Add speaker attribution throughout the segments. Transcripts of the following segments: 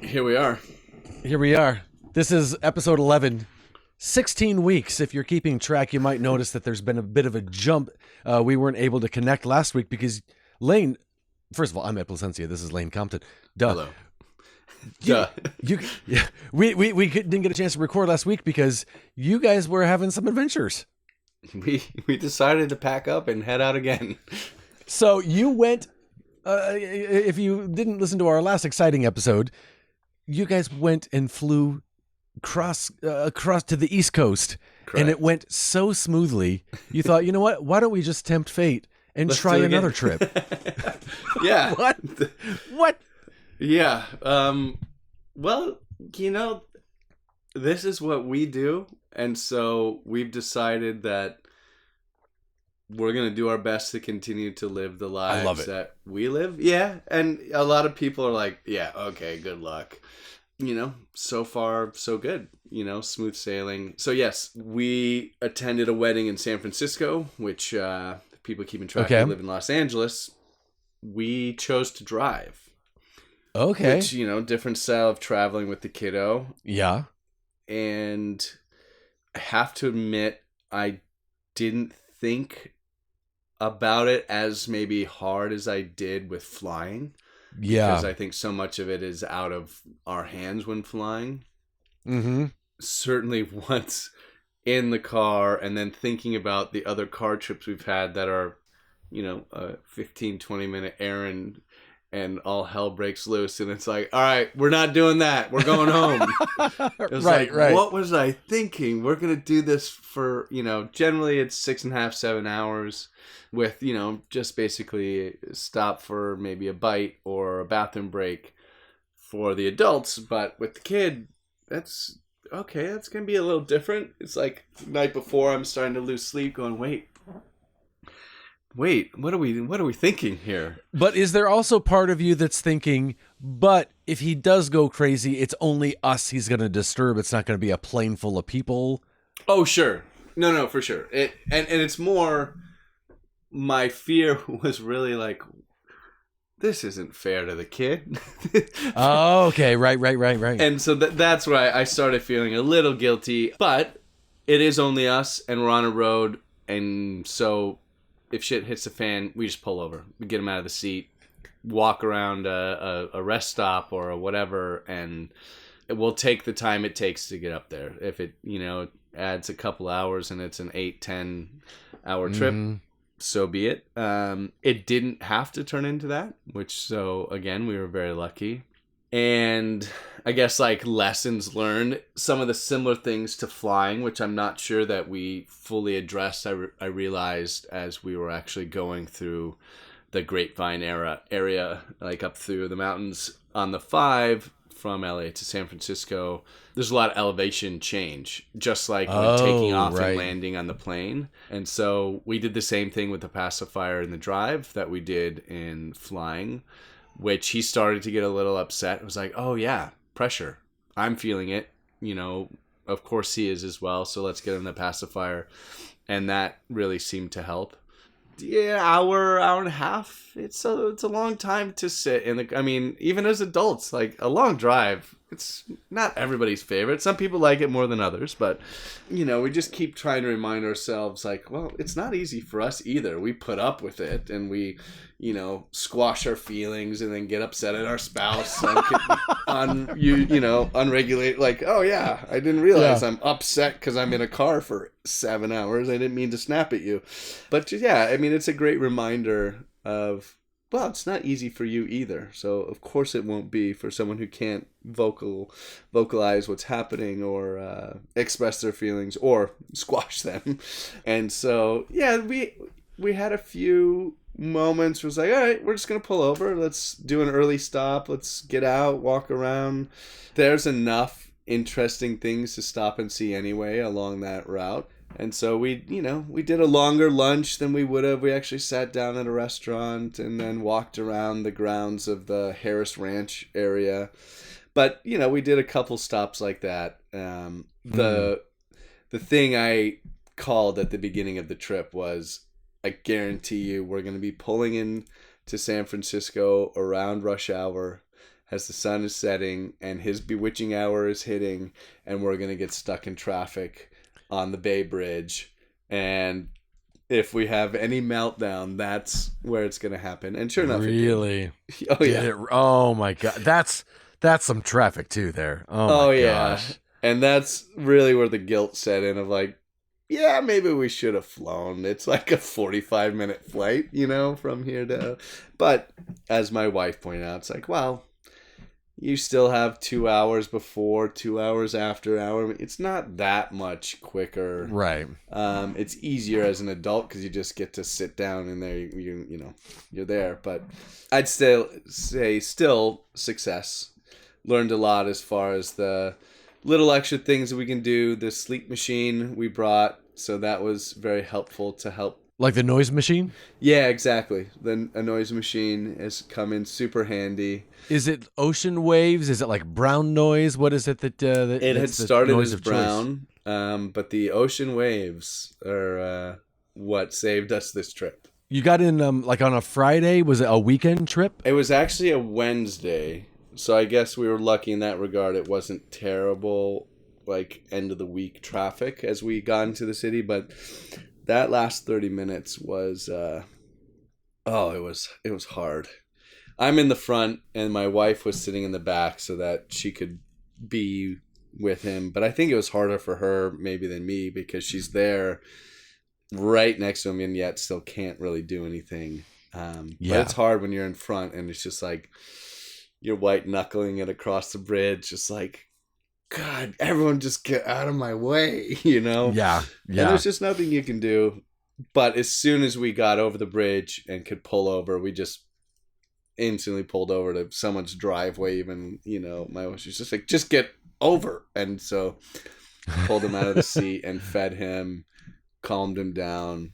Speaker 1: Here we are.
Speaker 2: Here we are. This is episode 11. 16 weeks. If you're keeping track, you might notice that there's been a bit of a jump. We weren't able to connect last week because Lane, first of all, I'm Ed Placencia. This is Lane Compton. Duh.
Speaker 1: Hello. Duh.
Speaker 2: We didn't get a chance to record last week because you guys were having some adventures.
Speaker 1: We decided to pack up and head out again.
Speaker 2: So you went, if you didn't listen to our last exciting episode, you guys went and flew across to the East Coast.
Speaker 1: Correct.
Speaker 2: And it went so smoothly. You thought, you know what? Why don't we just tempt fate and
Speaker 1: Let's
Speaker 2: try
Speaker 1: do it
Speaker 2: another
Speaker 1: again.
Speaker 2: trip?
Speaker 1: Yeah.
Speaker 2: What?
Speaker 1: Yeah. Well, this is what we do. And so we've decided that we're going to do our best to continue to live the lives that we live. Yeah. And a lot of people are like, yeah, okay, good luck. So far, so good. Smooth sailing. So yes, we attended a wedding in San Francisco, which people keeping track of live in Los Angeles. We chose to drive.
Speaker 2: Okay.
Speaker 1: Which, different style of traveling with the kiddo.
Speaker 2: Yeah.
Speaker 1: And I have to admit, I didn't think about it as maybe hard as I did with flying.
Speaker 2: Yeah.
Speaker 1: Because I think so much of it is out of our hands when flying.
Speaker 2: Mm-hmm.
Speaker 1: Certainly once in the car and then thinking about the other car trips we've had that are, a 15, 20-minute errand and all hell breaks loose. And it's like, all right, we're not doing that. We're going home. It was right. What was I thinking? We're going to do this for, generally it's 6.5, 7 hours with, just basically stop for maybe a bite or a bathroom break for the adults. But with the kid, that's okay. That's going to be a little different. It's like the night before I'm starting to lose sleep going, wait, what are we thinking here?
Speaker 2: But is there also part of you that's thinking, but if he does go crazy, it's only us he's going to disturb. It's not going to be a plane full of people.
Speaker 1: Oh, sure. No, for sure. And it's more, my fear was really like, this isn't fair to the kid.
Speaker 2: Oh, okay. Right.
Speaker 1: And so that's why I started feeling a little guilty. But it is only us, and we're on a road, and so if shit hits the fan, we just pull over. We get him out of the seat, walk around a rest stop or whatever, and we'll take the time it takes to get up there. If it, adds a couple hours and it's an 8-10 hour trip, so be it. It didn't have to turn into that, so again, we were very lucky. And I guess like lessons learned, some of the similar things to flying, which I'm not sure that we fully addressed. I realized as we were actually going through the Grapevine area, like up through the mountains on the 5 from LA to San Francisco, there's a lot of elevation change, just like when taking off and landing on the plane. And so we did the same thing with the pacifier in the drive that we did in flying, which he started to get a little upset. It was like, oh yeah, pressure. I'm feeling it. Of course he is as well. So let's get him the pacifier. And that really seemed to help. Yeah, hour and a half. It's a long time to sit in even as adults, like a long drive, it's not everybody's favorite. Some people like it more than others, but we just keep trying to remind ourselves like, well, it's not easy for us either. We put up with it and we, squash our feelings and then get upset at our spouse unregulated. Like, oh yeah, I didn't realize I'm upset because I'm in a car for 7 hours. I didn't mean to snap at you. But yeah, it's a great reminder of, well, it's not easy for you either. So of course it won't be for someone who can't vocalize what's happening or express their feelings or squash them. And so yeah, we had a few moments where it was like, all right, we're just gonna pull over. Let's do an early stop. Let's get out, walk around. There's enough interesting things to stop and see anyway along that route. And so we did a longer lunch than we would have. We actually sat down at a restaurant and then walked around the grounds of the Harris Ranch area. But, we did a couple stops like that. The thing I called at the beginning of the trip was, I guarantee you we're going to be pulling in to San Francisco around rush hour. as the sun is setting and his bewitching hour is hitting, and we're going to get stuck in traffic on the Bay Bridge. And if we have any meltdown, that's where it's going to happen. And sure enough,
Speaker 2: really?
Speaker 1: Oh, yeah.
Speaker 2: Oh, my God. That's some traffic, too, there. Oh, my gosh.
Speaker 1: And that's really where the guilt set in of like, yeah, maybe we should have flown. It's like a 45-minute flight, from here to... But as my wife pointed out, it's like, well, you still have 2 hours before, 2 hours after hour. It's not that much quicker.
Speaker 2: Right.
Speaker 1: It's easier as an adult because you just get to sit down and there you're there. But I'd still say success. Learned a lot as far as the little extra things that we can do. The sleep machine we brought, so that was very helpful to help.
Speaker 2: Like the noise machine?
Speaker 1: Yeah, exactly. A noise machine has come in super handy.
Speaker 2: Is it ocean waves? Is it like brown noise? What is it that
Speaker 1: it had started as brown, but the ocean waves are what saved us this trip.
Speaker 2: You got in like on a Friday? Was it a weekend trip?
Speaker 1: It was actually a Wednesday, so I guess we were lucky in that regard. It wasn't terrible, like end of the week traffic as we got into the city, but that last 30 minutes was, it was hard. I'm in the front and my wife was sitting in the back so that she could be with him. But I think it was harder for her maybe than me because she's there right next to him and yet still can't really do anything. But it's hard when you're in front and it's just like you're white knuckling it across the bridge. Just like, God, everyone just get out of my way,
Speaker 2: Yeah.
Speaker 1: And there's just nothing you can do. But as soon as we got over the bridge and could pull over, we just instantly pulled over to someone's driveway. Even, my wife was just like, just get over. And so pulled him out of the seat and fed him, calmed him down.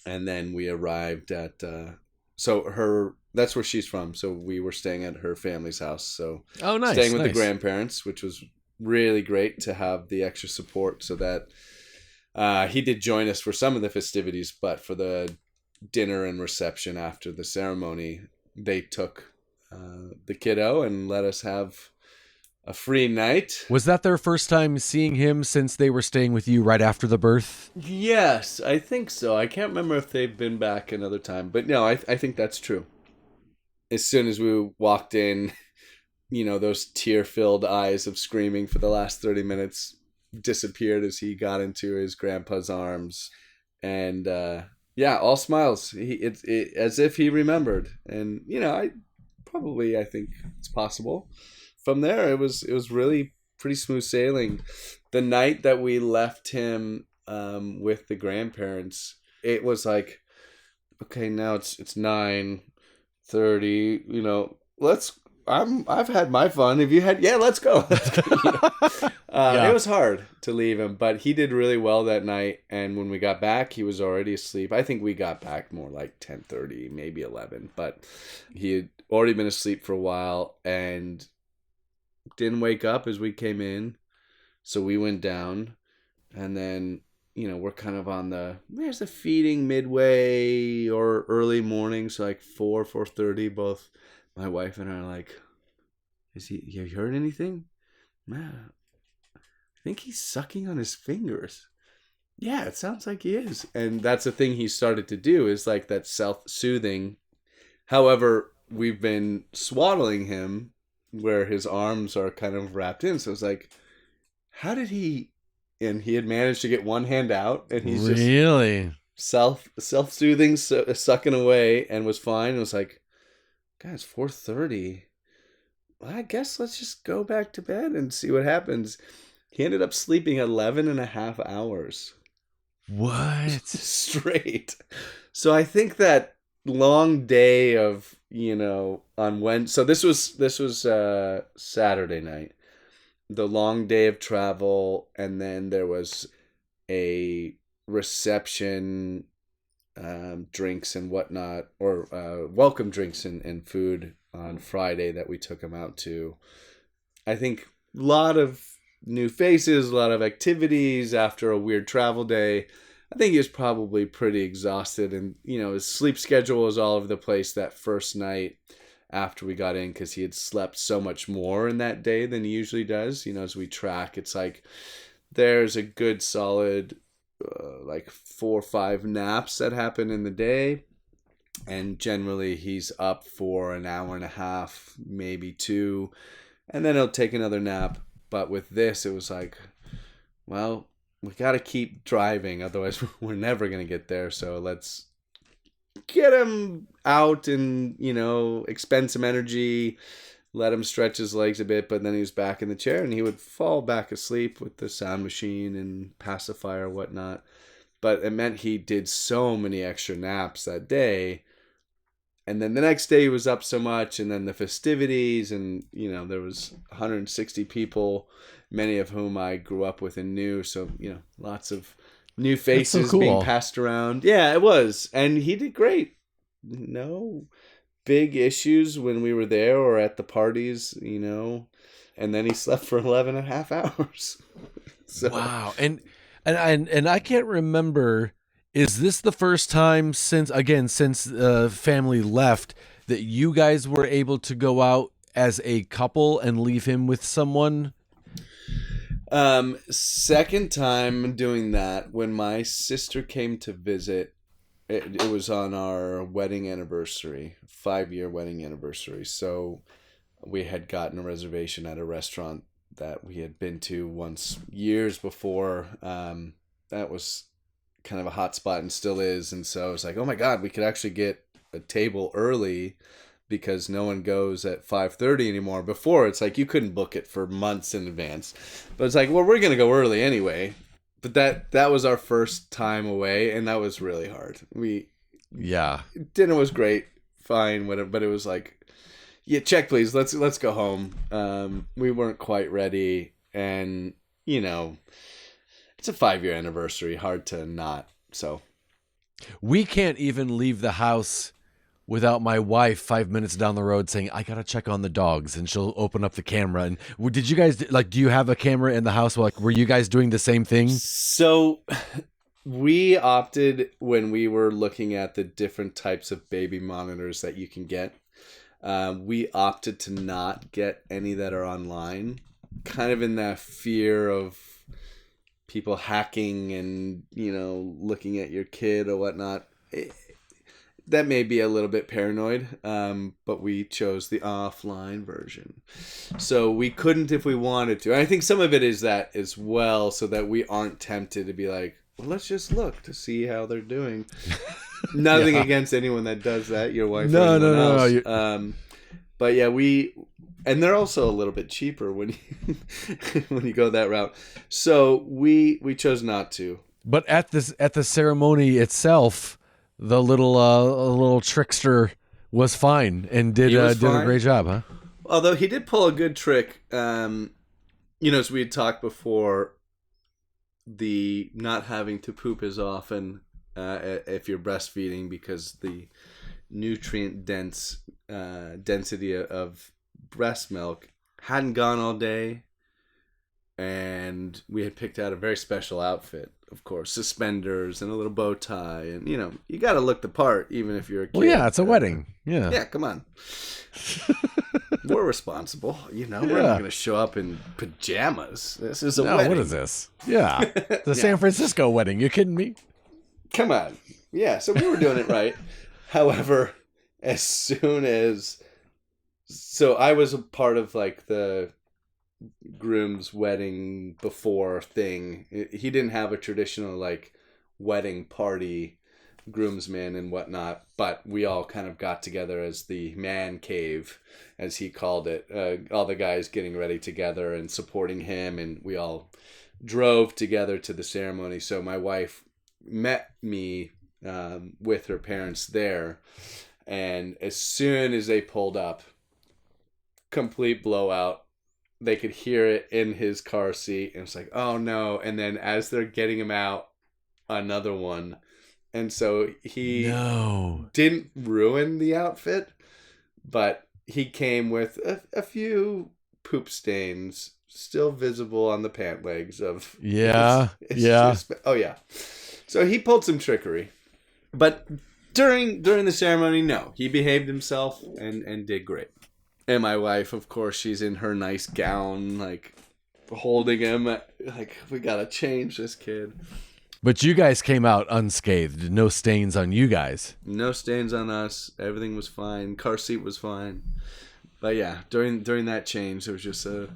Speaker 1: And then we arrived at, that's where she's from. So we were staying at her family's house. So
Speaker 2: nice.
Speaker 1: Staying with the grandparents, which was really great to have the extra support so that he did join us for some of the festivities, but for the dinner and reception after the ceremony, they took the kiddo and let us have a free night.
Speaker 2: Was that their first time seeing him since they were staying with you right after the birth?
Speaker 1: Yes, I think so. I can't remember if they've been back another time, but no, I think that's true. As soon as we walked in, those tear-filled eyes of screaming for the last 30 minutes disappeared as he got into his grandpa's arms. And, all smiles. It as if he remembered. And, I think it's possible. From there, it was really pretty smooth sailing. The night that we left him with the grandparents, it was like, okay, now it's 9:30, I've had my fun. Have you had? Yeah, let's go. It was hard to leave him, but he did really well that night. And when we got back, he was already asleep. I think we got back more like 10:30, maybe 11. But he had already been asleep for a while and didn't wake up as we came in. So we went down, and then we're kind of on there's the feeding midway or early morning, so like 4:30. Both my wife and I are like, have you heard anything? Man, I think he's sucking on his fingers. Yeah, it sounds like he is. And that's the thing he started to do, is like that self-soothing. However, we've been swaddling him where his arms are kind of wrapped in. So it's like, how did he... And he had managed to get one hand out, and he's
Speaker 2: really
Speaker 1: self-soothing, sucking away, and was fine. It was like, guys, 4:30. Well, I guess let's just go back to bed and see what happens. He ended up sleeping 11 and a half hours.
Speaker 2: What?
Speaker 1: Straight. So I think that long day of, on Wednesday. So this was Saturday night. The long day of travel, and then there was a reception, drinks and whatnot, or welcome drinks and food on Friday that we took him out to. I think a lot of new faces, a lot of activities after a weird travel day. I think he was probably pretty exhausted, and his sleep schedule was all over the place that first night after we got in because he had slept so much more in that day than he usually does. As we track, it's like there's a good solid like 4 or 5 naps that happen in the day. And generally he's up for an hour and a half, maybe 2, and then he'll take another nap. But with this, it was like, well, we got to keep driving. Otherwise, we're never going to get there. So let's get him out and, expend some energy, let him stretch his legs a bit. But then he was back in the chair and he would fall back asleep with the sound machine and pacifier and whatnot. But it meant he did so many extra naps that day. And then the next day he was up so much, and then the festivities, and, there was 160 people, many of whom I grew up with and knew. So, lots of new faces being passed around. Yeah, it was. And he did great. No big issues when we were there or at the parties, And then he slept for 11 and a half hours. So.
Speaker 2: Wow. And I can't remember, is this the first time since family left that you guys were able to go out as a couple and leave him with someone?
Speaker 1: Second time doing that, when my sister came to visit, it was on our wedding anniversary, 5-year wedding anniversary. So we had gotten a reservation at a restaurant that we had been to once years before. That was kind of a hot spot and still is. And so I was like, oh my God, we could actually get a table early because no one goes at 5:30 anymore. Before, it's like you couldn't book it for months in advance. But it's like, well, we're going to go early anyway. But that was our first time away, and that was really hard. Dinner was great, fine, whatever, but it was like, yeah, check please, let's go home. We weren't quite ready, and it's a 5-year anniversary, hard to not. So
Speaker 2: we can't even leave the house without my wife 5 minutes down the road saying, I gotta check on the dogs, and she'll open up the camera. And did you guys, do you have a camera in the house? Were you guys doing the same thing?
Speaker 1: So we opted, when we were looking at the different types of baby monitors that you can get, we opted to not get any that are online, kind of in that fear of people hacking and, looking at your kid or whatnot. That may be a little bit paranoid, but we chose the offline version. So we couldn't if we wanted to. And I think some of it is that as well, so that we aren't tempted to be like, well, let's just look to see how they're doing. Nothing against anyone that does that, your wife or anyone else. No. But yeah, and they're also a little bit cheaper when you go that route. So we chose not to.
Speaker 2: But at the ceremony itself, the little trickster was fine and did a great job, huh?
Speaker 1: Although he did pull a good trick. As we had talked before, the not having to poop as often if you're breastfeeding, because the nutrient density of breast milk hadn't gone all day, and we had picked out a very special outfit. Of course, suspenders and a little bow tie, and you got to look the part, even if you're a kid. Well,
Speaker 2: yeah, it's a wedding. Yeah,
Speaker 1: come on. We're responsible. We're not going to show up in pajamas. This is a wedding.
Speaker 2: What is this? Yeah, the San Francisco wedding. You kidding me?
Speaker 1: Come on. Yeah, so we were doing it right. However, so I was a part of like the groom's wedding before thing. He didn't have a traditional like wedding party, groomsmen and whatnot, but we all kind of got together as the man cave, as he called it, all the guys getting ready together and supporting him, and we all drove together to the ceremony. So my wife met me with her parents there, and as soon as they pulled up, complete blowout. They could hear it in his car seat, and it's like, oh no. And then as they're getting him out, another one. And so he didn't ruin the outfit, but he came with a few poop stains still visible on the pant legs of
Speaker 2: his
Speaker 1: oh yeah. So he pulled some trickery. But during the ceremony, no, he behaved himself and did great. And my wife, of course, she's in her nice gown, like holding him, like we gotta change this kid.
Speaker 2: But you guys came out unscathed. No stains on you guys.
Speaker 1: No stains on us. Everything was fine. Car seat was fine. But yeah, during that change, there was just a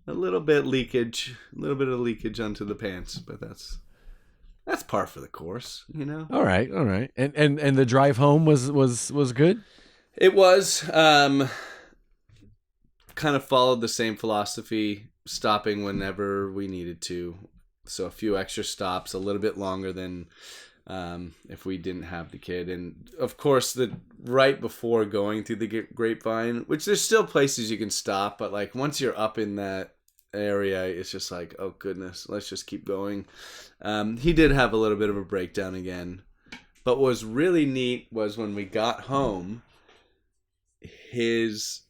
Speaker 1: little bit of leakage onto the pants. But that's par for the course, you know.
Speaker 2: All right. And the drive home was good.
Speaker 1: It was kind of followed the same philosophy, stopping whenever we needed to. So a few extra stops, a little bit longer than if we didn't have the kid. And of course, right before going through the grapevine, which there's still places you can stop, but like once you're up in that area, it's just like, oh goodness, let's just keep going. He did have a little bit of a breakdown again. But what was really neat was when we got home, his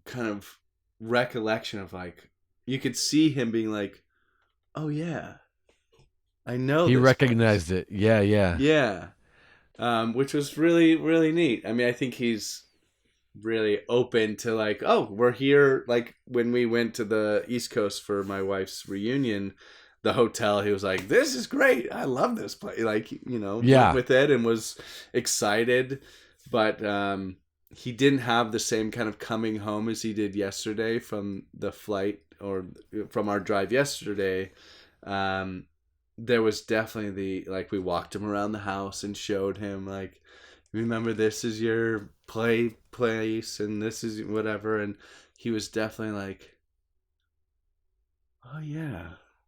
Speaker 1: kind of recollection of like, you could see him being like, oh yeah, I know.
Speaker 2: He recognized it. Yeah.
Speaker 1: Which was really, really neat. I mean, I think he's really open to like, oh, we're here. Like when we went to the East Coast for my wife's reunion, the hotel, he was like, this is great. I love this place. Like, you know, went with it and was excited. But he didn't have the same kind of coming home as he did yesterday from the flight or from our drive yesterday. There was definitely we walked him around the house and showed him like, remember this is your place and this is whatever. And he was definitely like, oh yeah,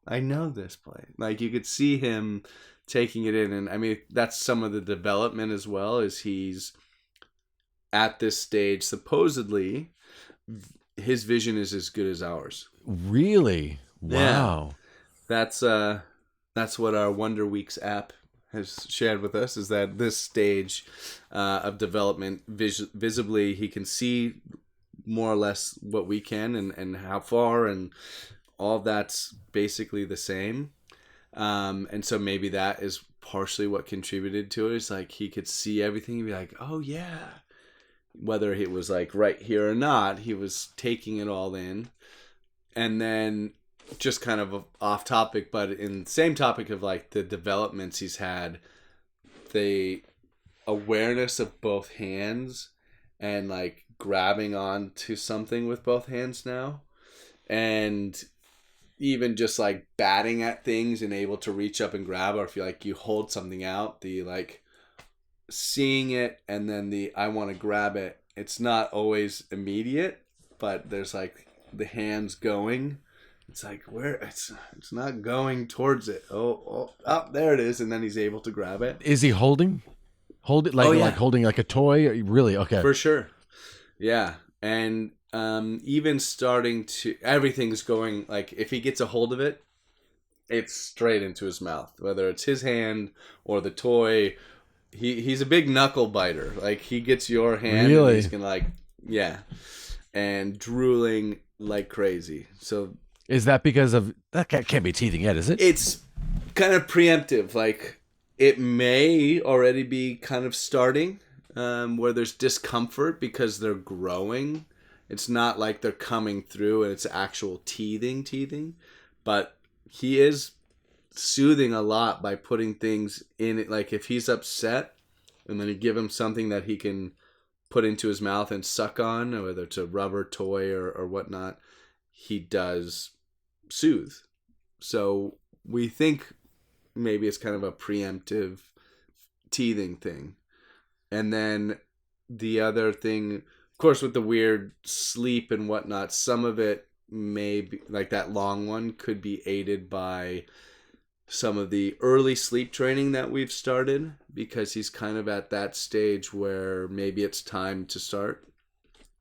Speaker 1: I know this place. Like you could see him taking it in. And I mean, that's some of the development as well, is he's at this stage, supposedly his vision is as good as ours.
Speaker 2: Really? Wow.
Speaker 1: Yeah. That's what our Wonder Weeks app has shared with us, is that this stage of development, visibly, he can see more or less what we can and how far, and all that's basically the same. And so maybe that is partially what contributed to it. It's like he could see everything and be like, oh yeah. Whether it was like right here or not, he was taking it all in. And then just kind of off topic, but in the same topic of like the developments he's had, the awareness of both hands and like grabbing onto something with both hands now, and even just like batting at things and able to reach up and grab, or if you like you hold something out, the like seeing it and then the I want to grab it. It's not always immediate, but there's like the hands going. It's like where it's not going towards it. Oh, there it is, and then he's able to grab it.
Speaker 2: Is he holding it like like holding like a toy? Really? Okay.
Speaker 1: For sure. Yeah. And even starting to, everything's going, like if he gets a hold of it, it's straight into his mouth, whether it's his hand or the toy. He's a big knuckle biter. Like he gets your hand and he's gonna like, yeah, and drooling like crazy. So
Speaker 2: is that because of that? Can't be teething yet, is it?
Speaker 1: It's kind of preemptive. Like it may already be kind of starting where there's discomfort because they're growing. It's not like they're coming through and it's actual teething, but he is soothing a lot by putting things in it. Like if he's upset and then you give him something that he can put into his mouth and suck on, or whether it's a rubber toy or whatnot, he does soothe. So we think maybe it's kind of a preemptive teething thing. And then the other thing, of course, with the weird sleep and whatnot, some of it may be, like that long one, could be aided by some of the early sleep training that we've started, because he's kind of at that stage where maybe it's time to start.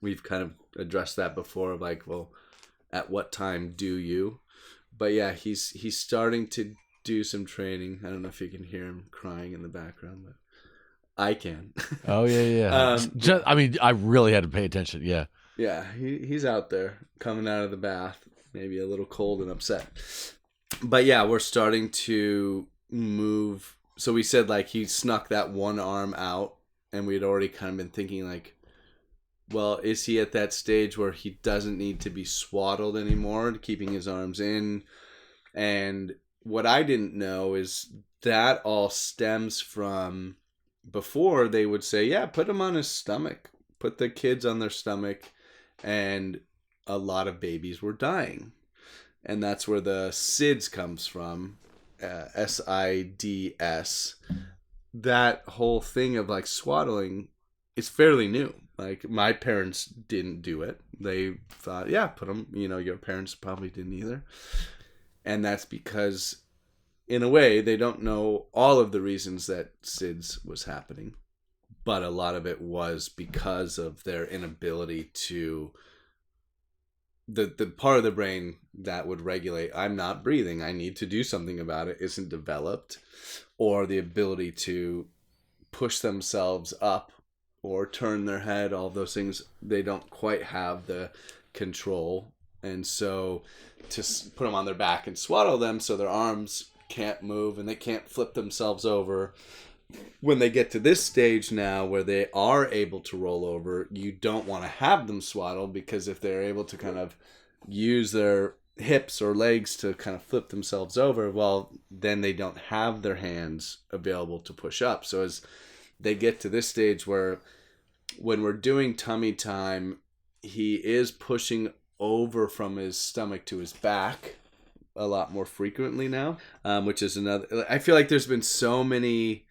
Speaker 1: We've kind of addressed that before, like, well, at what time do you? But yeah, he's starting to do some training. I don't know if you can hear him crying in the background, but I can.
Speaker 2: Oh yeah. I mean, I really had to pay attention. Yeah.
Speaker 1: Yeah, he's out there coming out of the bath, maybe a little cold and upset. But yeah, we're starting to move So we said like he snuck that one arm out, and we'd already kind of been thinking like, well, is he at that stage where he doesn't need to be swaddled anymore, keeping his arms in? And what I didn't know is that all stems from before they would say, yeah, put him on his stomach, put the kids on their stomach, and a lot of babies were dying. And that's where the SIDS comes from, SIDS. That whole thing of like swaddling is fairly new. Like my parents didn't do it. They thought, yeah, put them, your parents probably didn't either. And that's because in a way they don't know all of the reasons that SIDS was happening. But a lot of it was because of their inability to the part of the brain that would regulate, I'm not breathing, I need to do something about it, isn't developed, or the ability to push themselves up or turn their head, all those things, they don't quite have the control. And so to put them on their back and swaddle them so their arms can't move and they can't flip themselves over. When they get to this stage now where they are able to roll over, you don't want to have them swaddled, because if they're able to kind of use their hips or legs to kind of flip themselves over, well, then they don't have their hands available to push up. So as they get to this stage where when we're doing tummy time, he is pushing over from his stomach to his back a lot more frequently now, which is another, I feel like there's been so many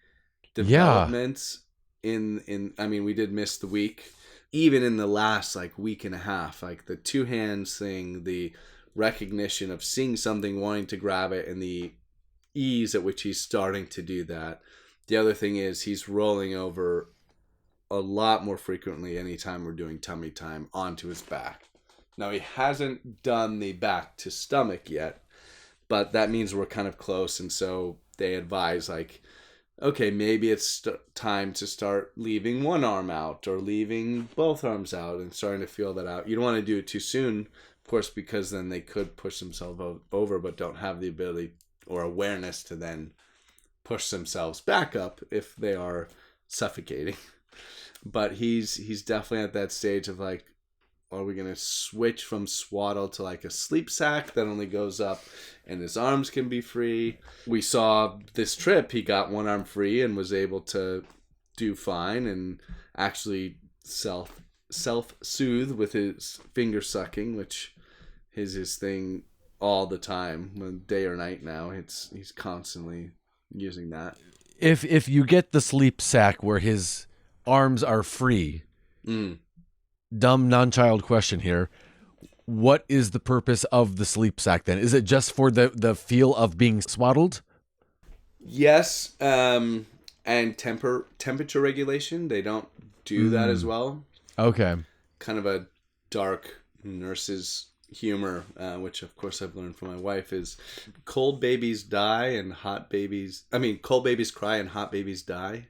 Speaker 1: developments in I mean, we did miss the week, even in the last like week and a half, like the two hands thing, the recognition of seeing something, wanting to grab it, and the ease at which he's starting to do that. The other thing is he's rolling over a lot more frequently anytime we're doing tummy time onto his back. Now he hasn't done the back to stomach yet, but that means we're kind of close, and so they advise like, okay, maybe it's time to start leaving one arm out or leaving both arms out and starting to feel that out. You don't want to do it too soon, of course, because then they could push themselves over but don't have the ability or awareness to then push themselves back up if they are suffocating. But he's definitely at that stage of like, are we going to switch from swaddle to like a sleep sack that only goes up and his arms can be free? We saw this trip, he got one arm free and was able to do fine and actually self-soothe with his finger sucking, which is his thing all the time, day or night now. He's constantly using that.
Speaker 2: If you get the sleep sack where his arms are free, dumb non-child question here, what is the purpose of the sleep sack then? Is it just for the feel of being swaddled?
Speaker 1: Yes, and temperature regulation. They don't do that as well.
Speaker 2: Okay.
Speaker 1: Kind of a dark nurse's humor, which of course I've learned from my wife, is cold babies die and cold babies cry and hot babies die,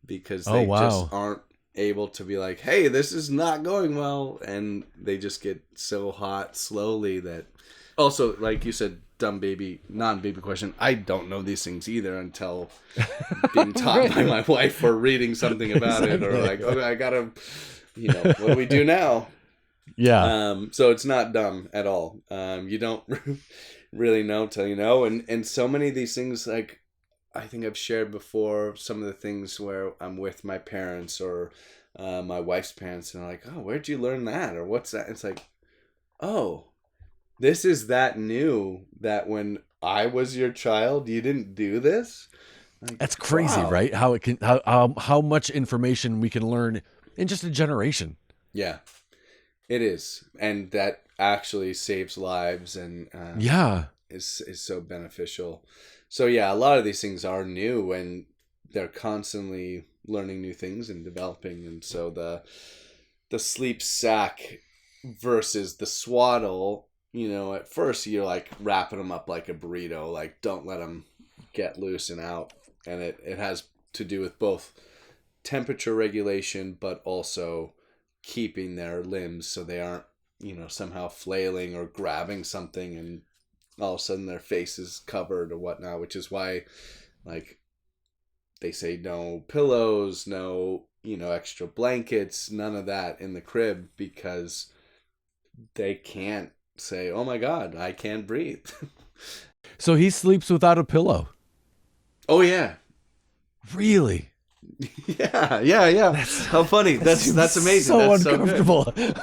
Speaker 1: because they just aren't able to be like, hey, this is not going well, and they just get so hot slowly that also, like you said, dumb non-baby question, I don't know these things either until being taught by my wife or reading something about it, or like, okay, I gotta, what do we do now? So it's not dumb at all. You don't really know till you know, and so many of these things, like I think I've shared before, some of the things where I'm with my parents or my wife's parents, and they're like, oh, where'd you learn that? Or what's that? It's like, oh, this is that new that when I was your child, you didn't do this? Like,
Speaker 2: that's crazy, wow. Right? How it can, how much information we can learn in just a generation.
Speaker 1: Yeah, it is. And that actually saves lives and is so beneficial. So yeah, a lot of these things are new and they're constantly learning new things and developing. And so the sleep sack versus the swaddle, at first you're like wrapping them up like a burrito, like don't let them get loose and out. And it has to do with both temperature regulation, but also keeping their limbs so they aren't, somehow flailing or grabbing something and all of a sudden their face is covered or whatnot, which is why, like, they say no pillows, no, extra blankets, none of that in the crib, because they can't say, oh my God, I can't breathe.
Speaker 2: So he sleeps without a pillow.
Speaker 1: Oh yeah.
Speaker 2: Really?
Speaker 1: Yeah. How funny. That's amazing.
Speaker 2: So
Speaker 1: that's
Speaker 2: uncomfortable.
Speaker 1: So good.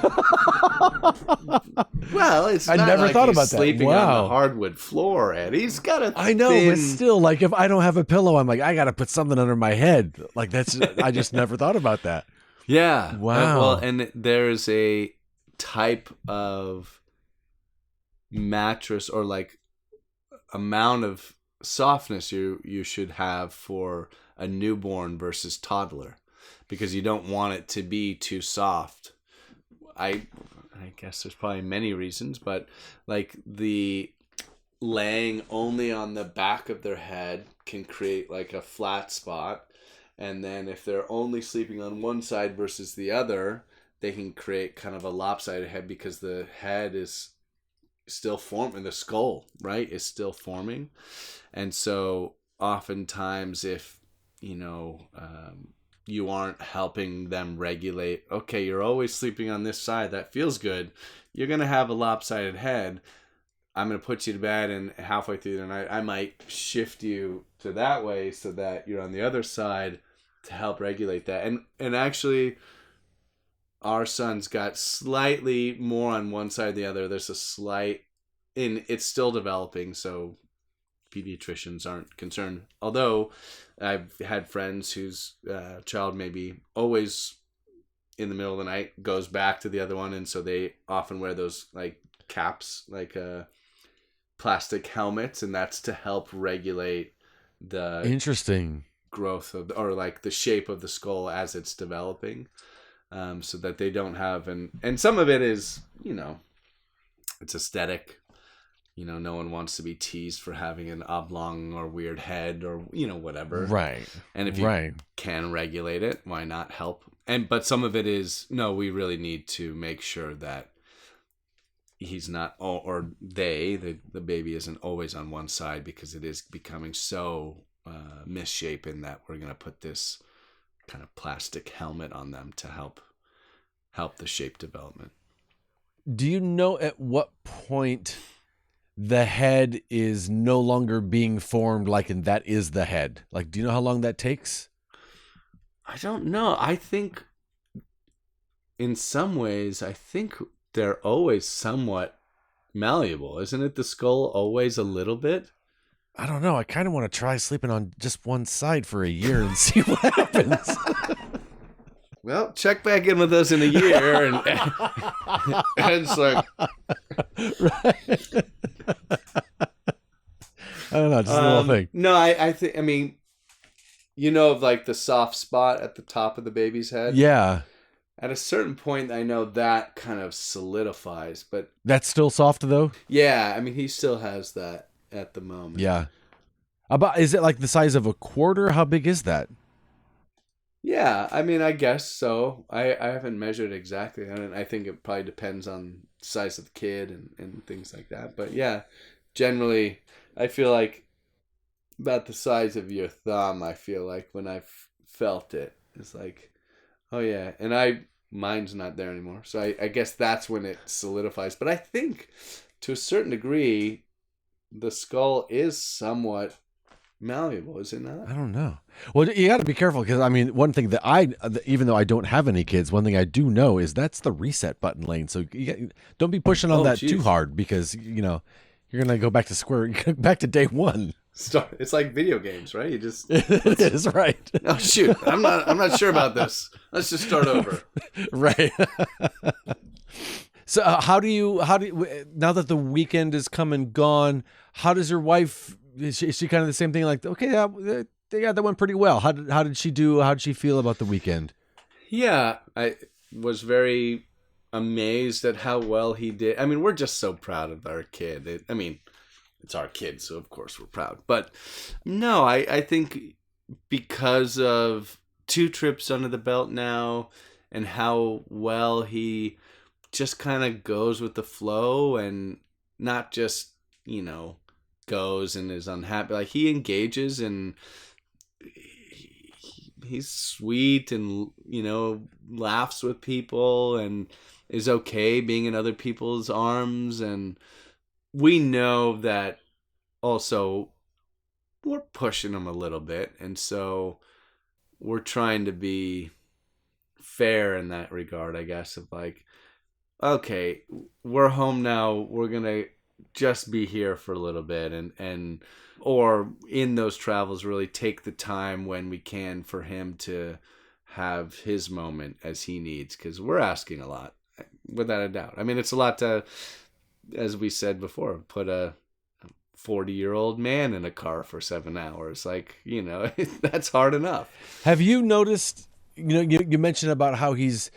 Speaker 1: Well, it's
Speaker 2: I
Speaker 1: not
Speaker 2: never
Speaker 1: like
Speaker 2: thought
Speaker 1: he's
Speaker 2: about that.
Speaker 1: sleeping
Speaker 2: Wow.
Speaker 1: on the hardwood floor, and he's got a
Speaker 2: I know,
Speaker 1: thin...
Speaker 2: but still, like, if I don't have a pillow, I'm like, I got to put something under my head. Like, I just never thought about that.
Speaker 1: Yeah.
Speaker 2: Wow.
Speaker 1: Well, and there's a type of mattress or like amount of softness you should have for a newborn versus toddler, because you don't want it to be too soft. I guess there's probably many reasons, but like the laying only on the back of their head can create like a flat spot, and then if they're only sleeping on one side versus the other, they can create kind of a lopsided head, because the head is still forming, the skull, right, is still forming. And so oftentimes if you aren't helping them regulate, okay, you're always sleeping on this side, that feels good, you're going to have a lopsided head. I'm going to put you to bed, and halfway through the night I might shift you to that way so that you're on the other side to help regulate that. And actually our son's got slightly more on one side than the other. There's a slight, and it's still developing, so pediatricians aren't concerned. Although I've had friends whose child maybe always in the middle of the night goes back to the other one, and so they often wear those like caps, like plastic helmets, and that's to help regulate the
Speaker 2: Interesting
Speaker 1: growth of, or like the shape of the skull as it's developing, so that they don't have and some of it is, it's aesthetic. No one wants to be teased for having an oblong or weird head or, whatever.
Speaker 2: Right.
Speaker 1: And if you can regulate it, why not help? But some of it is, no, we really need to make sure that he's not, or the baby isn't always on one side, because it is becoming so misshapen that we're going to put this kind of plastic helmet on them to help the shape development.
Speaker 2: Do you know at what point the head is no longer being formed, like, and that is the head? Like, do you know how long that takes?
Speaker 1: I don't know. I think in some ways, they're always somewhat malleable. Isn't it the skull always a little bit?
Speaker 2: I don't know. I kind of want to try sleeping on just one side for a year and see what happens.
Speaker 1: Well, check back in with us in a year, and it's like,
Speaker 2: right. I don't know, just a little thing.
Speaker 1: No, I think, of like the soft spot at the top of the baby's head.
Speaker 2: Yeah.
Speaker 1: At a certain point, I know that kind of solidifies, but
Speaker 2: that's still soft though.
Speaker 1: Yeah, he still has that at the moment.
Speaker 2: Yeah. Is it like the size of a quarter? How big is that?
Speaker 1: Yeah, I guess so. I haven't measured exactly. I think it probably depends on the size of the kid and things like that. But yeah, generally, I feel like about the size of your thumb, I feel like when I've felt it. It's like, oh yeah. And mine's not there anymore. So I guess that's when it solidifies. But I think to a certain degree, the skull is somewhat malleable, is it not?
Speaker 2: I don't know. Well, you got to be careful, because one thing that even though I don't have any kids, one thing I do know is that's the reset button, Lane. So don't be pushing on too hard, because you're gonna go back to day one.
Speaker 1: It's like video games, right? You just
Speaker 2: it is, right.
Speaker 1: Oh shoot, I'm not sure about this. Let's just start over.
Speaker 2: Right. So how do you now that the weekend is come and gone, how does your wife? Is she kind of the same thing? Like, okay, yeah, that went pretty well. How did she do? How did she feel about the weekend?
Speaker 1: Yeah, I was very amazed at how well he did. We're just so proud of our kid. It's our kid, so of course we're proud. But no, I think because of 2 trips under the belt now, and how well he just kind of goes with the flow, and not just, goes and is unhappy. Like, he engages, and he's sweet and, laughs with people and is okay being in other people's arms. And we know that also we're pushing him a little bit. And so we're trying to be fair in that regard, I guess, of like, okay, we're home now. We're going to just be here for a little bit and or in those travels really take the time when we can for him to have his moment as he needs, because we're asking a lot, without a doubt. I mean, it's a lot to, as we said before, put a 40-year-old man in a car for 7 hours. Like, that's hard enough.
Speaker 2: Have you noticed, you mentioned about how he's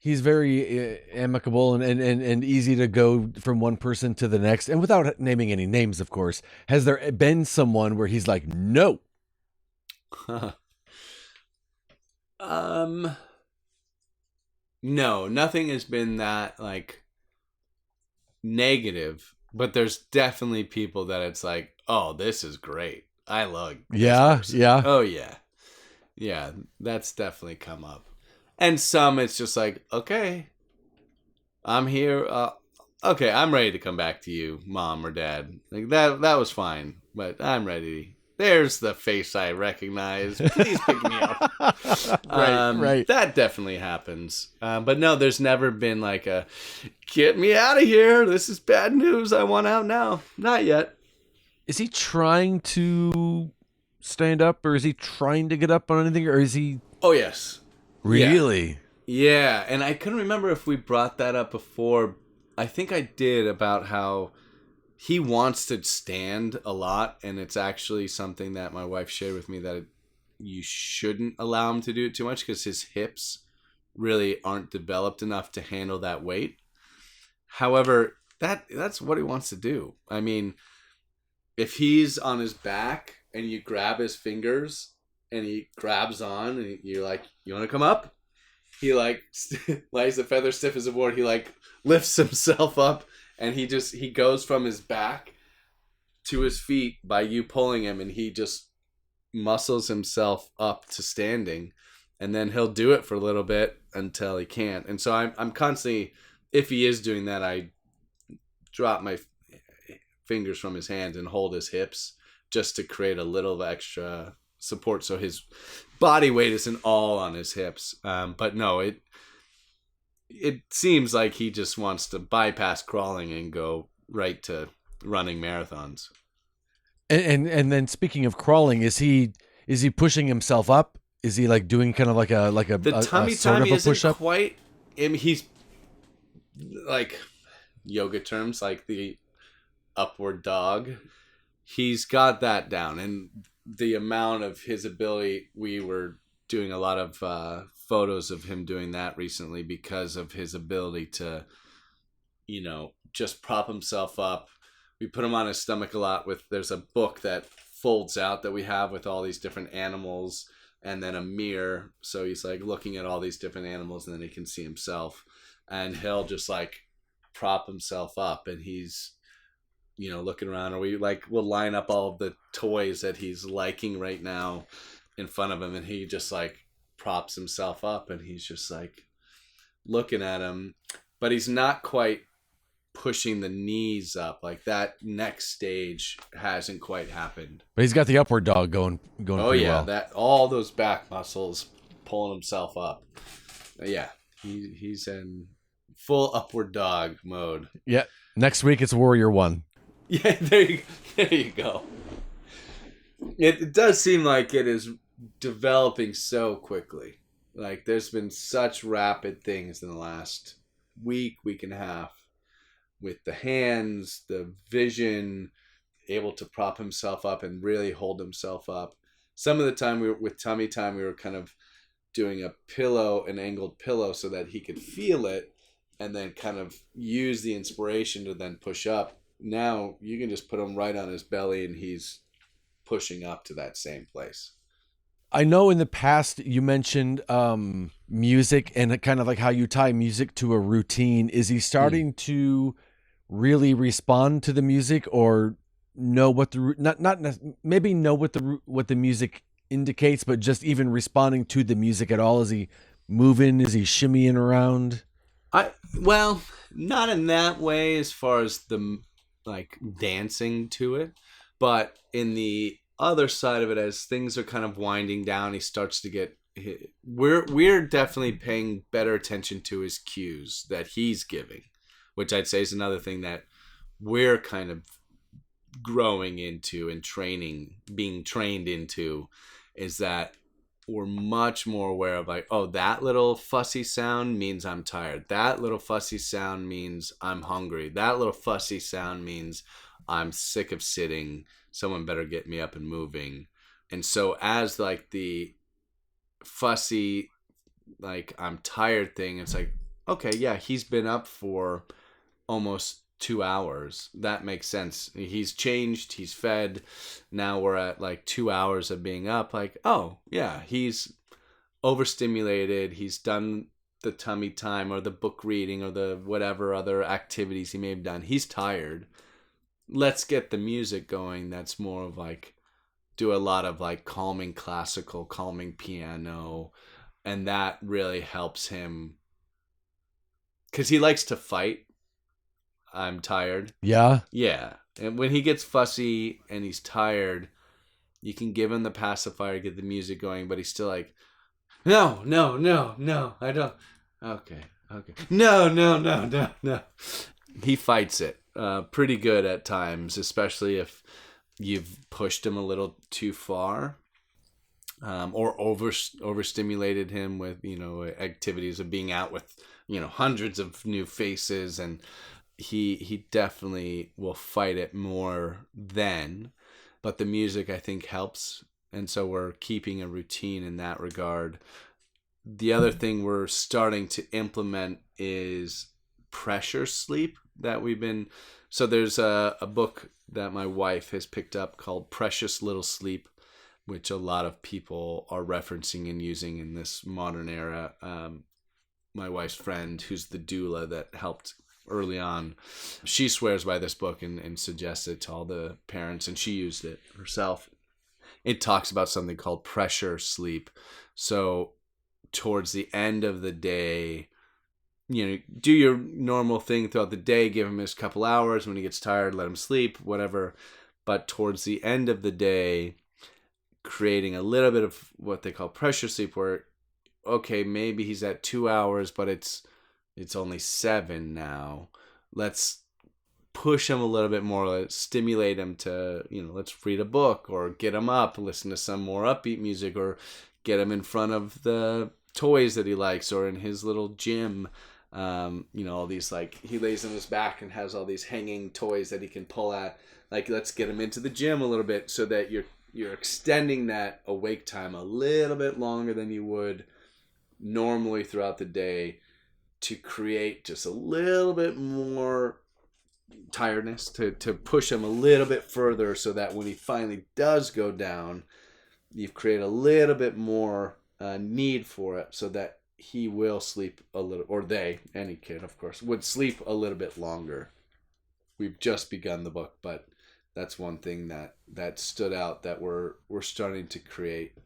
Speaker 2: very amicable and easy to go from one person to the next, and without naming any names, of course. Has there been someone where he's like, no?
Speaker 1: No, nothing has been that like negative, but there's definitely people that it's like, oh, this is great. I love this person.
Speaker 2: Yeah.
Speaker 1: Oh yeah. Yeah, that's definitely come up. And some, it's just like, okay, I'm here. Okay, I'm ready to come back to you, mom or dad. Like that was fine, but I'm ready. There's the face I recognize. Please pick me up.
Speaker 2: Right.
Speaker 1: That definitely happens. But no, there's never been like a, get me out of here. This is bad news. I want out now. Not yet.
Speaker 2: Is he trying to stand up, or is he trying to get up on anything, or is he...
Speaker 1: Oh, yes.
Speaker 2: Really?
Speaker 1: Yeah, and I couldn't remember if we brought that up before. I think I did, about how he wants to stand a lot, and it's actually something that my wife shared with me, that you shouldn't allow him to do it too much because his hips really aren't developed enough to handle that weight. However, that's what he wants to do. I mean, if he's on his back and you grab his fingers and he grabs on and you're like, you want to come up? He like lies the feather stiff as a board. He like lifts himself up and he goes from his back to his feet by you pulling him, and he just muscles himself up to standing, and then he'll do it for a little bit until he can't. And so I'm constantly, if he is doing that, I drop my fingers from his hands and hold his hips just to create a little extra support so his body weight isn't all on his hips. But no, it seems like he just wants to bypass crawling and go right to running marathons.
Speaker 2: And then speaking of crawling, is he pushing himself up? Is he like doing kind of like
Speaker 1: the tummy
Speaker 2: sort of a
Speaker 1: isn't
Speaker 2: push-up?
Speaker 1: Quite. I mean, he's like yoga terms, like the upward dog. He's got that down, and the amount of his ability, we were doing a lot of photos of him doing that recently because of his ability to, just prop himself up. We put him on his stomach a lot there's a book that folds out that we have with all these different animals, and then a mirror. So he's like looking at all these different animals, and then he can see himself, and he'll just like prop himself up, and he's, looking around, or we'll line up all of the toys that he's liking right now in front of him, and he just like props himself up, and he's just like looking at him, but he's not quite pushing the knees up. Like that next stage hasn't quite happened.
Speaker 2: But he's got the upward dog going
Speaker 1: Oh
Speaker 2: pretty
Speaker 1: yeah,
Speaker 2: well.
Speaker 1: that all those back muscles pulling himself up. Yeah, he's in full upward dog mode.
Speaker 2: Yeah. Next week it's Warrior 1.
Speaker 1: Yeah, there you go. It does seem like it is developing so quickly. Like there's been such rapid things in the last week and a half, with the hands, the vision, able to prop himself up and really hold himself up. Some of the time with tummy time, we were kind of doing an angled pillow so that he could feel it and then kind of use the inspiration to then push up. Now you can just put him right on his belly and he's pushing up to that same place.
Speaker 2: I know in the past you mentioned music and kind of like how you tie music to a routine. Is he starting to really respond to the music, or know what maybe know what the music indicates, but just even responding to the music at all. Is he moving? Is he shimmying around?
Speaker 1: Well, not in that way as far as the like dancing to it, but in the other side of it, as things are kind of winding down, he starts to get. We're definitely paying better attention to his cues that he's giving, which I'd say is another thing that we're kind of growing into and being trained into, is that we're much more aware of like, oh, that little fussy sound means I'm tired. That little fussy sound means I'm hungry. That little fussy sound means I'm sick of sitting. Someone better get me up and moving. And so as like the fussy, like I'm tired thing, it's like, okay, yeah, he's been up for almost 2 hours. That makes sense. He's changed, he's fed. Now we're at like 2 hours of being up. Like, oh yeah, he's overstimulated. He's done the tummy time or the book reading or the whatever other activities he may have done. He's tired. Let's get the music going. That's more of like, do a lot of like calming classical, calming piano. And that really helps him, because he likes to fight. I'm tired.
Speaker 2: Yeah.
Speaker 1: Yeah. And when he gets fussy and he's tired, you can give him the pacifier, get the music going, but he's still like, no, I don't. Okay. No. He fights it pretty good at times, especially if you've pushed him a little too far, or overstimulated him with, activities of being out with, hundreds of new faces, and he definitely will fight it more then. But the music, I think, helps, and so we're keeping a routine in that regard. The other thing we're starting to implement is pressure sleep that we've been. So there's a book that my wife has picked up called Precious Little Sleep, which a lot of people are referencing and using in this modern era. My wife's friend, who's the doula that helped early on, she swears by this book and suggests it to all the parents, and she used it herself. It talks about something called pressure sleep. So towards the end of the day, do your normal thing throughout the day, give him his couple hours. When he gets tired, let him sleep, whatever. But towards the end of the day, creating a little bit of what they call pressure sleep, where, okay, maybe he's at 2 hours, but it's only 7 now. Let's push him a little bit more. Let's stimulate him to, let's read a book or get him up, listen to some more upbeat music, or get him in front of the toys that he likes or in his little gym. All these, like, he lays on his back and has all these hanging toys that he can pull at. Like, let's get him into the gym a little bit so that you're extending that awake time a little bit longer than you would normally throughout the day, to create just a little bit more tiredness, to push him a little bit further, so that when he finally does go down, you've created a little bit more need for it, so that he will sleep a little, or they, any kid, of course, would sleep a little bit longer. We've just begun the book, but that's one thing that stood out, that we're starting to create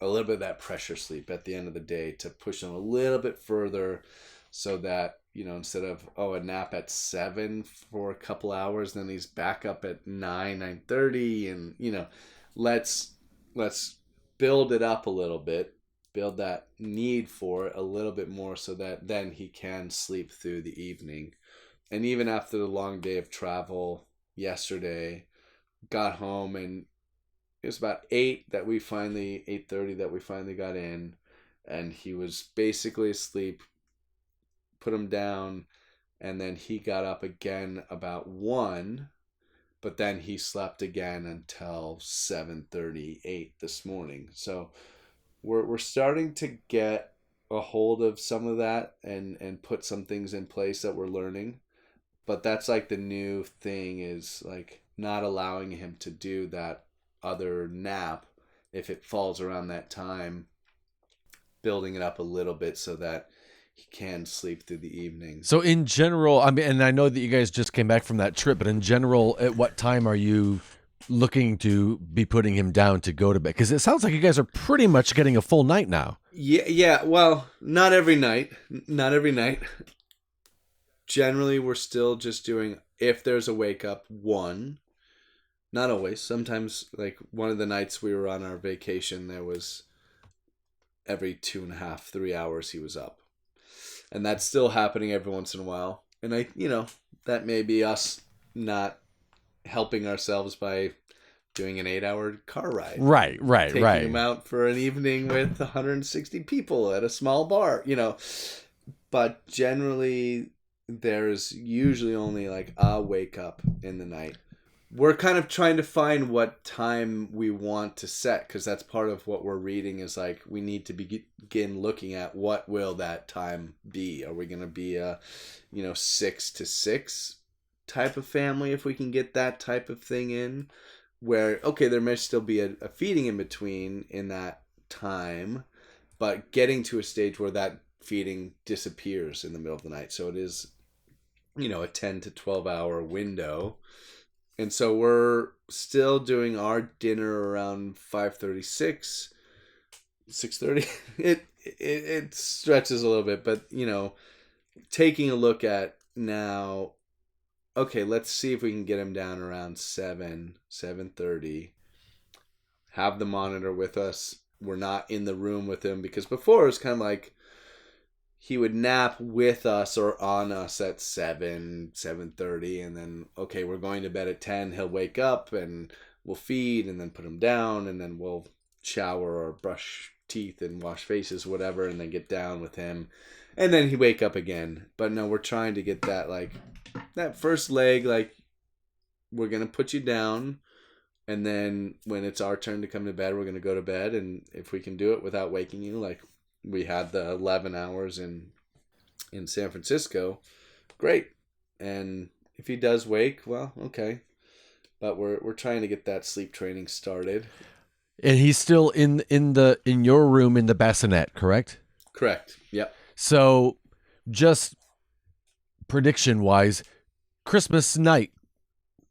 Speaker 1: a little bit of that pressure sleep at the end of the day, to push him a little bit further, so that, instead of, a nap at 7 for a couple hours, then he's back up at 9:30, and, let's build it up a little bit, build that need for it a little bit more, so that then he can sleep through the evening. And even after the long day of travel yesterday, got home, and it was about 8:30 that we finally got in, and he was basically asleep. Put him down, and then he got up again about 1, but then he slept again until 7:30, 8 this morning. So we're starting to get a hold of some of that, and put some things in place that we're learning. But that's like the new thing, is like not allowing him to do that other nap if it falls around that time, building it up a little bit so that he can sleep through the evening.
Speaker 2: So in general, I mean, and I know that you guys just came back from that trip, but in general, at what time are you looking to be putting him down to go to bed? Because it sounds like you guys are pretty much getting a full night now.
Speaker 1: Yeah. Well, not every night. Not every night. Generally, we're still just doing, if there's a wake up, one. Not always. Sometimes, like one of the nights we were on our vacation, there was every 2.5, 3 hours he was up. And that's still happening every once in a while. And that may be us not helping ourselves by doing an 8-hour car ride.
Speaker 2: Right.
Speaker 1: Taking him out for an evening with 160 people at a small bar, But generally, there's usually only like a wake up in the night. We're kind of trying to find what time we want to set, because that's part of what we're reading is like we need to begin looking at what will that time be. Are we going to be a 6 to 6 type of family if we can get that type of thing in, where okay, there may still be a feeding in between in that time, but getting to a stage where that feeding disappears in the middle of the night, so it is a 10 to 12 hour window. And so we're still doing our dinner around 5:36, 6:30. It stretches a little bit, but taking a look at now, okay, let's see if we can get him down around 7:30. Have the monitor with us. We're not in the room with him, because before it was kind of like he would nap with us or on us at 7:30, and then okay, we're going to bed at 10. He'll wake up and we'll feed and then put him down, and then we'll shower or brush teeth and wash faces, whatever, and then get down with him, and then he'd wake up again. But no, we're trying to get that that first leg, like we're gonna put you down, and then when it's our turn to come to bed, we're gonna go to bed, and if we can do it without waking you, like we had the 11 hours in San Francisco, great. And if he does wake, well, okay. But we're trying to get that sleep training started.
Speaker 2: And he's still in your room in the bassinet, correct?
Speaker 1: Correct. Yep.
Speaker 2: So, just prediction wise, Christmas night,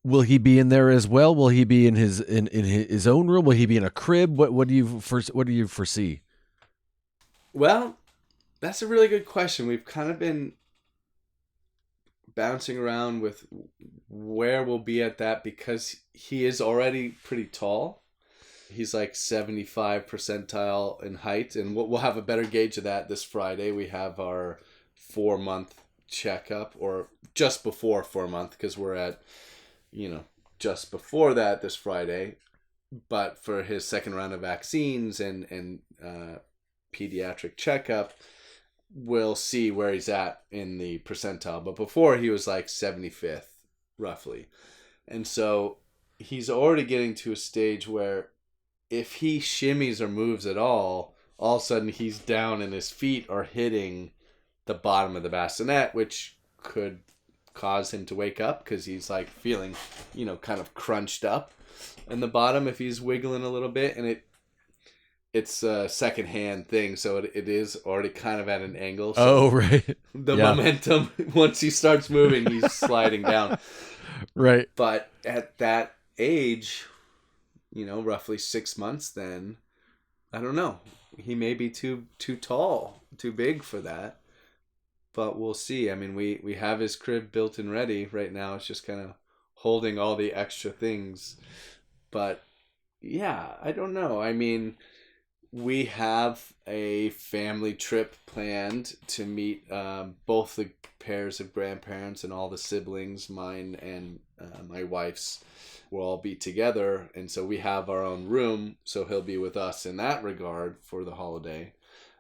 Speaker 2: will he be in there as well? Will he be in his own room? Will he be in a crib? What do you foresee?
Speaker 1: Well, that's a really good question. We've kind of been bouncing around with where we'll be at that, because he is already pretty tall. He's like 75 percentile in height, and we'll have a better gauge of that this Friday. We have our 4-month checkup, or just before 4-month, because we're at, just before that this Friday. But for his second round of vaccines and pediatric checkup, we'll see where he's at in the percentile. But before, he was like 75th roughly. And so he's already getting to a stage where if he shimmies or moves at all of a sudden he's down and his feet are hitting the bottom of the bassinet, which could cause him to wake up, because he's like feeling kind of crunched up in the bottom if he's wiggling a little bit. And it's a secondhand thing, so it is already kind of at an angle. So
Speaker 2: right.
Speaker 1: The momentum, once he starts moving, he's sliding down.
Speaker 2: Right.
Speaker 1: But at that age, roughly 6 months, then I don't know. He may be too tall, too big for that. But we'll see. I mean, we have his crib built and ready right now. It's just kind of holding all the extra things. But yeah, I don't know. I mean, we have a family trip planned to meet both the pairs of grandparents and all the siblings, mine and my wife's. We'll all be together, and so we have our own room, so he'll be with us in that regard for the holiday.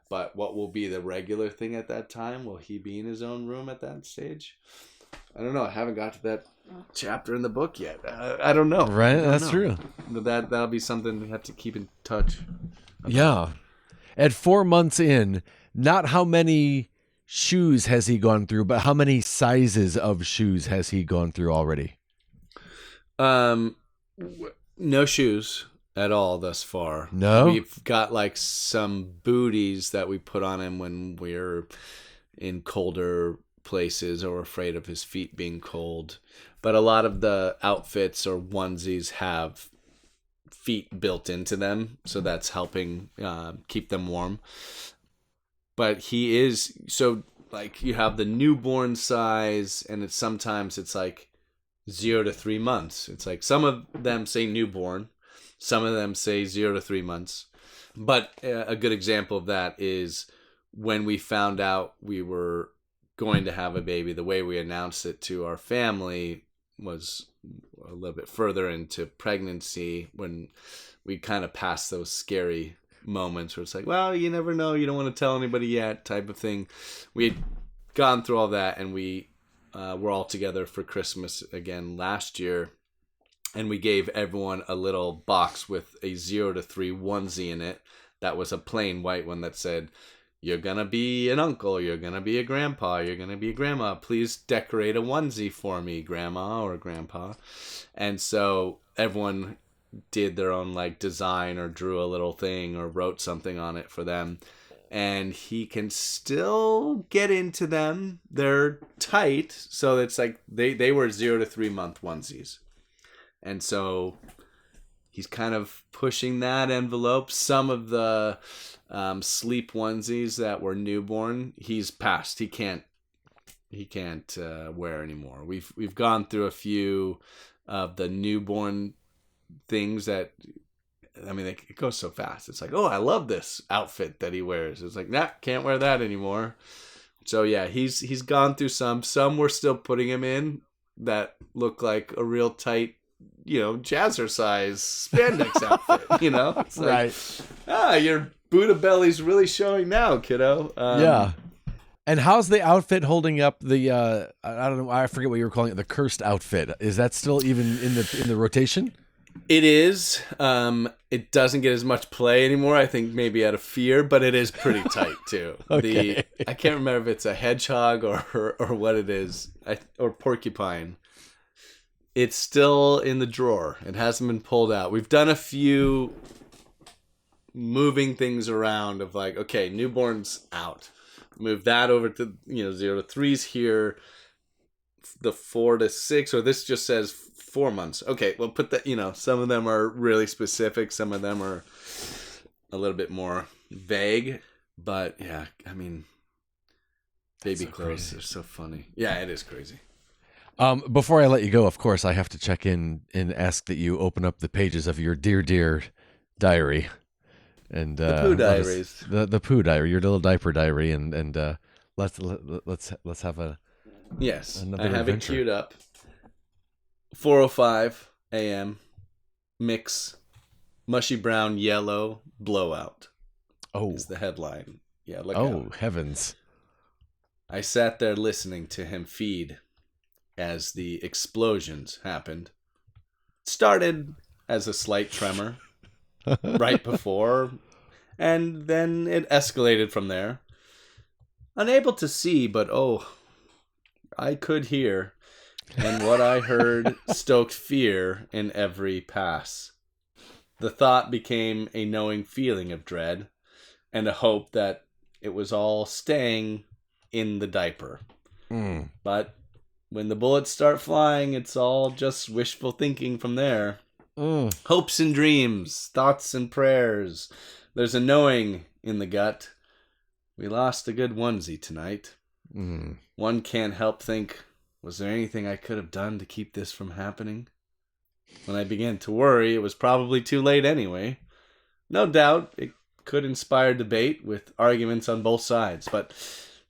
Speaker 1: But what will be the regular thing at that time? Will he be in his own room at that stage? I don't know. I haven't got to that chapter in the book yet. I don't know.
Speaker 2: Right, that's true.
Speaker 1: That'll be something we have to keep in touch about.
Speaker 2: Yeah. At 4 months in, not how many shoes has he gone through, but how many sizes of shoes has he gone through already?
Speaker 1: No shoes at all thus far.
Speaker 2: No?
Speaker 1: We've got like some booties that we put on him when we're in colder places or afraid of his feet being cold. But a lot of the outfits or onesies have feet built into them, so that's helping keep them warm. But he is, so like you have the newborn size, and sometimes it's like 0 to 3 months. It's like some of them say newborn, some of them say 0 to 3 months. But a good example of that is when we found out we were going to have a baby, the way we announced it to our family was a little bit further into pregnancy, when we kind of passed those scary moments where it's like, well, you never know, you don't want to tell anybody yet type of thing. We had gone through all that, and we were all together for Christmas again last year, and we gave everyone a little box with a 0 to 3 onesie in it that was a plain white one that said, you're going to be an uncle, you're going to be a grandpa, you're going to be a grandma. Please decorate a onesie for me, grandma or grandpa. And so everyone did their own like design or drew a little thing or wrote something on it for them. And he can still get into them. They're tight. So it's like they were 0 to 3 month onesies. And so he's kind of pushing that envelope. Some of the sleep onesies that were newborn, he's past. He can't wear anymore. We've gone through a few of the newborn things that, I mean, it goes so fast. It's like, oh, I love this outfit that he wears. It's like, nah, can't wear that anymore. So yeah, he's gone through some. Some we're still putting him in that look like a real tight, jazzercise spandex outfit. It's like, right. Your Buddha belly's really showing now, kiddo.
Speaker 2: Yeah. And how's the outfit holding up? The I don't know, I forget what you were calling it. The cursed outfit. Is that still even in the rotation?
Speaker 1: It is. It doesn't get as much play anymore, I think maybe out of fear, but it is pretty tight too.
Speaker 2: Okay.
Speaker 1: I can't remember if it's a hedgehog or what it is, or porcupine. It's still in the drawer. It hasn't been pulled out. We've done a few moving things around of like, okay, newborn's out. Move that over to 0 to 3's here. The 4 to 6, or this just says 4 months. Okay, well, put that, some of them are really specific. Some of them are a little bit more vague. But yeah, I mean, baby clothes are so funny. Yeah, it is crazy.
Speaker 2: Before I let you go, of course, I have to check in and ask that you open up the pages of your dear diary. And
Speaker 1: the Poo Diaries.
Speaker 2: The Poo Diary, your little diaper diary, and let's have a
Speaker 1: I have
Speaker 2: adventure.
Speaker 1: it queued up. 4:05 a.m. Mix mushy brown yellow blowout.
Speaker 2: Oh,
Speaker 1: is the headline. Yeah, look
Speaker 2: out. Heavens!
Speaker 1: I sat there listening to him feed as the explosions happened. Started as a slight tremor right before, and then it escalated from there. Unable to see, but I could hear, and what I heard stoked fear in every pass. The thought became a knowing feeling of dread, and a hope that it was all staying in the diaper. But when the bullets start flying, it's all just wishful thinking from there. Hopes and dreams, thoughts and prayers. There's a knowing in the gut. We lost a good onesie tonight. One can't help think, was there anything I could have done to keep this from happening? When I began to worry, it was probably too late anyway. No doubt, it could inspire debate with arguments on both sides, but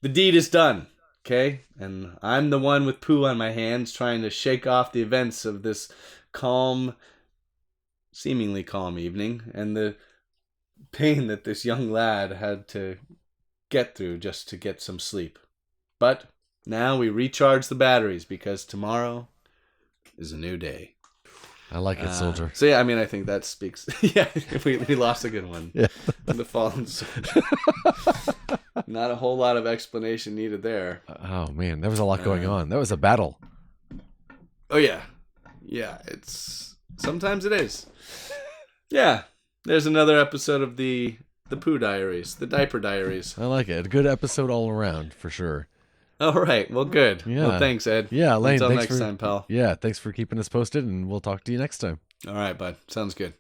Speaker 1: the deed is done, okay? And I'm the one with poo on my hands trying to shake off the events of this seemingly calm evening, and the pain that this young lad had to get through just to get some sleep. But now we recharge the batteries because tomorrow is a new day.
Speaker 2: I like it, soldier.
Speaker 1: So yeah, I mean, I think that speaks. Yeah, we lost a good one.
Speaker 2: Yeah.
Speaker 1: The fallen soldier. Not a whole lot of explanation needed there.
Speaker 2: Oh man, there was a lot going on. That was a battle.
Speaker 1: Oh yeah, sometimes it is. Yeah, there's another episode of the Poo Diaries, the Diaper Diaries.
Speaker 2: I like it. A good episode all around, for sure.
Speaker 1: All right. Well, good.
Speaker 2: Yeah.
Speaker 1: Well, thanks, Ed.
Speaker 2: Yeah, Lane.
Speaker 1: Until
Speaker 2: thanks
Speaker 1: next time, pal.
Speaker 2: Yeah, thanks for keeping us posted, and we'll talk to you next time.
Speaker 1: All right, bud. Sounds good.